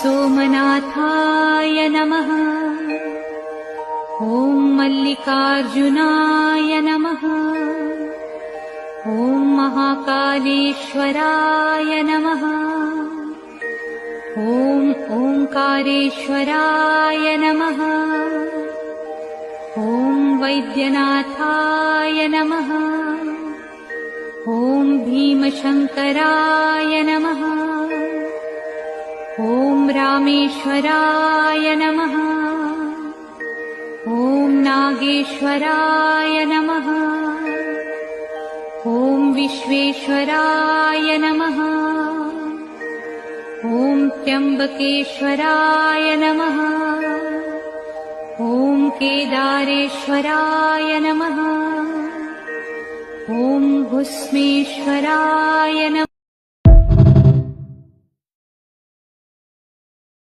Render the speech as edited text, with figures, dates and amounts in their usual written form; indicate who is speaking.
Speaker 1: सोमनाथाय नमः। ॐ मल्लिकार्जुनाय नमः। ॐ महाकालेश्वराय नमः। ॐ ओंकारेश्वराय नमः। ॐ वैद्यनाथाय नमः। ॐ भीमशंकराय नमः। ॐ रामेश्वराय नमः। ॐ नागेश्वराय नमः। ॐ विश्वेश्वराय नमः। ॐ त्र्यंबकेश्वराय नमः। ॐ केदारेश्वराय नमः। ॐ भुस्मेश्वराय नमः।